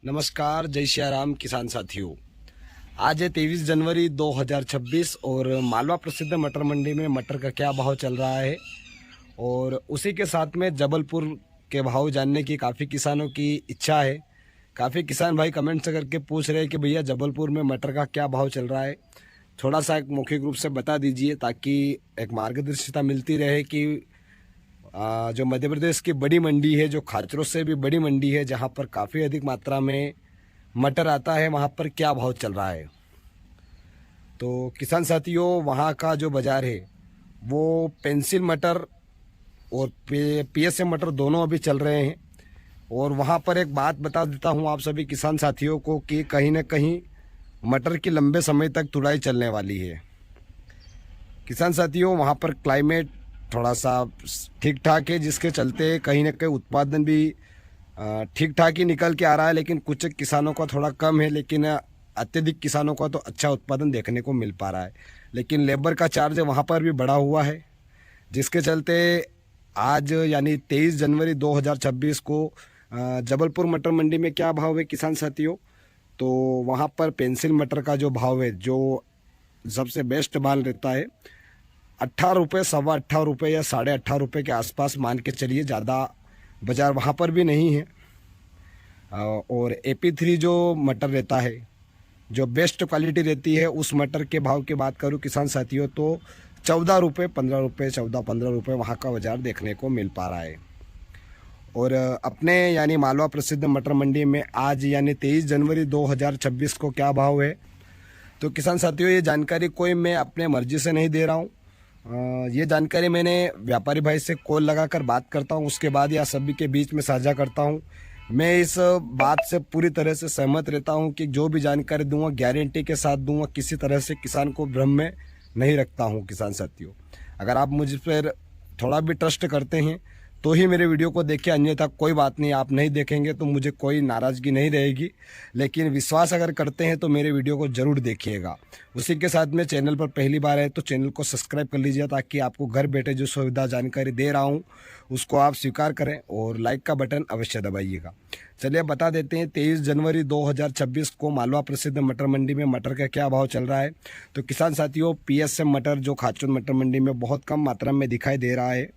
नमस्कार, जय श्री राम किसान साथियों। आज है 23 जनवरी 2026 और मालवा प्रसिद्ध मटर मंडी में मटर का क्या भाव चल रहा है और उसी के साथ में जबलपुर के भाव जानने की काफ़ी किसानों की इच्छा है। काफ़ी किसान भाई कमेंट से करके पूछ रहे हैं कि भैया जबलपुर में मटर का क्या भाव चल रहा है। थोड़ा सा एक मौखिक रूप से बता दीजिए ताकि एक मार्गदर्शिता मिलती रहे कि जो मध्य प्रदेश की बड़ी मंडी है, जो खाचरों से भी बड़ी मंडी है, जहाँ पर काफ़ी अधिक मात्रा में मटर आता है, वहाँ पर क्या भाव चल रहा है। तो किसान साथियों, वहाँ का जो बाज़ार है वो पेंसिल मटर और पीएसएम मटर दोनों अभी चल रहे हैं। और वहाँ पर एक बात बता देता हूँ आप सभी किसान साथियों को कि कहीं ना कहीं मटर की लंबे समय तक तुड़ाई चलने वाली है। किसान साथियों, वहाँ पर क्लाइमेट थोड़ा सा ठीक ठाक है, जिसके चलते कहीं ना कहीं उत्पादन भी ठीक ठाक ही निकल के आ रहा है, लेकिन कुछ किसानों का थोड़ा कम है, लेकिन अत्यधिक किसानों का तो अच्छा उत्पादन देखने को मिल पा रहा है। लेकिन लेबर का चार्ज वहाँ पर भी बढ़ा हुआ है, जिसके चलते आज यानी 23 जनवरी 2026 को जबलपुर मटर मंडी में क्या भाव है किसान साथियों। तो वहाँ पर पेंसिल मटर का जो भाव है, जो सबसे बेस्ट माल रहता है, 18 रुपये, ₹18.25 या ₹18.5 के आसपास मान के चलिए। ज़्यादा बाज़ार वहाँ पर भी नहीं है। और AP3 जो मटर रहता है, जो बेस्ट क्वालिटी रहती है, उस मटर के भाव की बात करूँ किसान साथियों तो ₹14, ₹15, 14-15 वहाँ का बाज़ार देखने को मिल पा रहा है। और अपने यानी मालवा प्रसिद्ध मटर मंडी में आज यानी 23 जनवरी 2026 को क्या भाव है, तो किसान साथियों ये जानकारी कोई मैं अपने मर्जी से नहीं दे रहा हूँ। ये जानकारी मैंने व्यापारी भाई से कॉल लगाकर बात करता हूँ, उसके बाद या सभी के बीच में साझा करता हूँ। मैं इस बात से पूरी तरह से सहमत रहता हूँ कि जो भी जानकारी दूंगा गारंटी के साथ दूंगा, किसी तरह से किसान को भ्रम में नहीं रखता हूँ। किसान साथियों, अगर आप मुझ पर थोड़ा भी ट्रस्ट करते हैं तो ही मेरे वीडियो को देखिए, अन्यथा कोई बात नहीं, आप नहीं देखेंगे तो मुझे कोई नाराज़गी नहीं रहेगी। लेकिन विश्वास अगर करते हैं तो मेरे वीडियो को ज़रूर देखिएगा। उसी के साथ में चैनल पर पहली बार है तो चैनल को सब्सक्राइब कर लीजिए, ताकि आपको घर बैठे जो सुविधा जानकारी दे रहा हूँ उसको आप स्वीकार करें और लाइक का बटन अवश्य दबाइएगा। चलिए बता देते हैं 23 जनवरी 2026 को मालवा प्रसिद्ध मटर मंडी में मटर का क्या भाव चल रहा है। तो किसान साथियों, PSM मटर जो खाचर मटर मंडी में बहुत कम मात्रा में दिखाई दे रहा है,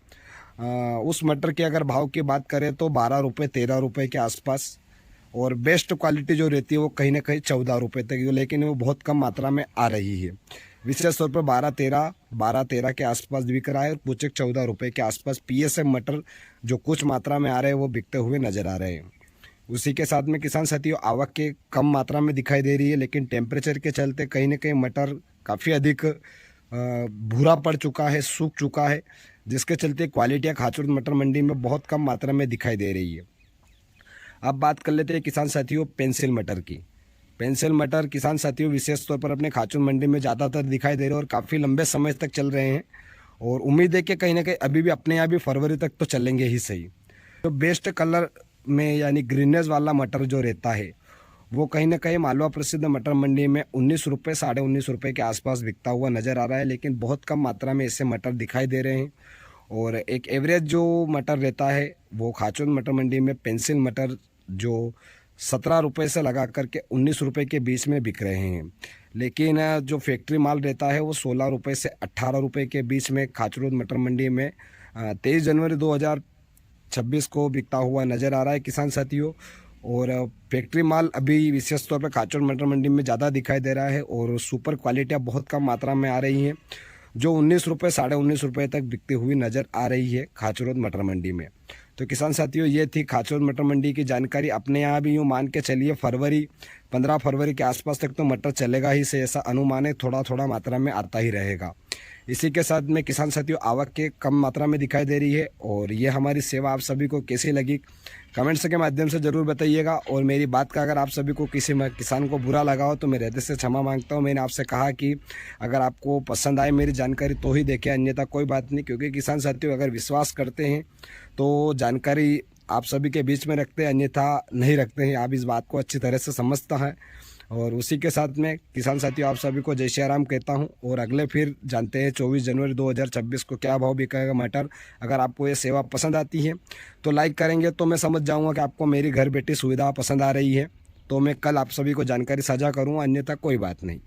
उस मटर के अगर भाव की बात करें तो ₹12, ₹13 के आसपास। और बेस्ट क्वालिटी जो रहती है वो कहीं ना कहीं ₹14 तक, लेकिन वो बहुत कम मात्रा में आ रही है। विशेष तौर पर 12-13 के आसपास बिक रहा है और कुछ ₹14 के आसपास PSM मटर जो कुछ मात्रा में आ रहे हैं वो बिकते हुए नजर आ रहे हैं। उसी के साथ में किसान साथियों, आवक के कम मात्रा में दिखाई दे रही है, लेकिन टेम्परेचर के चलते कहीं ना कहीं मटर काफ़ी अधिक भूरा पड़ चुका है, सूख चुका है, जिसके चलते क्वालिटियाँ खाचर मटर मंडी में बहुत कम मात्रा में दिखाई दे रही है। अब बात कर लेते हैं किसान साथियों पेंसिल मटर की। पेंसिल मटर किसान साथियों विशेष तौर पर अपने खाचर मंडी में ज़्यादातर दिखाई दे रहे हैं और काफ़ी लंबे समय तक चल रहे हैं, और उम्मीद है कि कहीं ना कहीं अभी भी अपने यहाँ भी फरवरी तक तो चलेंगे ही सही। तो बेस्ट कलर में यानी ग्रीनेस वाला मटर जो रहता है वो कहीं ना कहीं मालवा प्रसिद्ध मटर मंडी में ₹19, ₹19.5 के आसपास बिकता हुआ नज़र आ रहा है, लेकिन बहुत कम मात्रा में ऐसे मटर दिखाई दे रहे हैं। और एक एवरेज जो मटर रहता है वो खाचर मटर मंडी में पेंसिल मटर जो ₹17 से लगा करके ₹19 के बीच में बिक रहे हैं, लेकिन जो फैक्ट्री माल रहता है वो ₹16 से ₹18 के बीच में खाचर मटर मंडी में 23 जनवरी 2026 को बिकता हुआ नज़र आ रहा है किसान साथियों। और फैक्ट्री माल अभी विशेष तौर पर खाचर मटर मंडी में ज़्यादा दिखाई दे रहा है और सुपर क्वालिटियाँ बहुत कम मात्रा में आ रही हैं, जो ₹19 ₹19.5 तक बिकती हुई नज़र आ रही है खाचर मटर मंडी में। तो किसान साथियों, ये थी खाचर मटर मंडी की जानकारी। अपने यहाँ भी यूँ मान के चलिए 15 फरवरी के आसपास तक तो मटर चलेगा ही से, ऐसा अनुमान है, थोड़ा थोड़ा मात्रा में आता ही रहेगा। इसी के साथ में किसान साथियों आवक के कम मात्रा में दिखाई दे रही है, और ये हमारी सेवा आप सभी को कैसी लगी कमेंट्स के माध्यम से ज़रूर बताइएगा। और मेरी बात का अगर आप सभी को किसी किसान को बुरा लगा हो तो मैं हृदय से क्षमा मांगता हूँ। मैंने आपसे कहा कि अगर आपको पसंद आए मेरी जानकारी तो ही देखें, अन्यथा कोई बात नहीं, क्योंकि किसान साथियों अगर विश्वास करते हैं तो जानकारी आप सभी के बीच में रखते हैं, अन्यथा नहीं रखते हैं। आप इस बात को अच्छी तरह से समझता है। और उसी के साथ में किसान साथियों आप सभी को जय श्री राम कहता हूं, और अगले फिर जानते हैं 24 जनवरी 2026 को क्या भाव बिकेगा मटर। अगर आपको ये सेवा पसंद आती है तो लाइक करेंगे तो मैं समझ जाऊंगा कि आपको मेरी घर बैठी सुविधा पसंद आ रही है। तो मैं कल आप सभी को जानकारी साझा करूँ, अन्यथा कोई बात नहीं।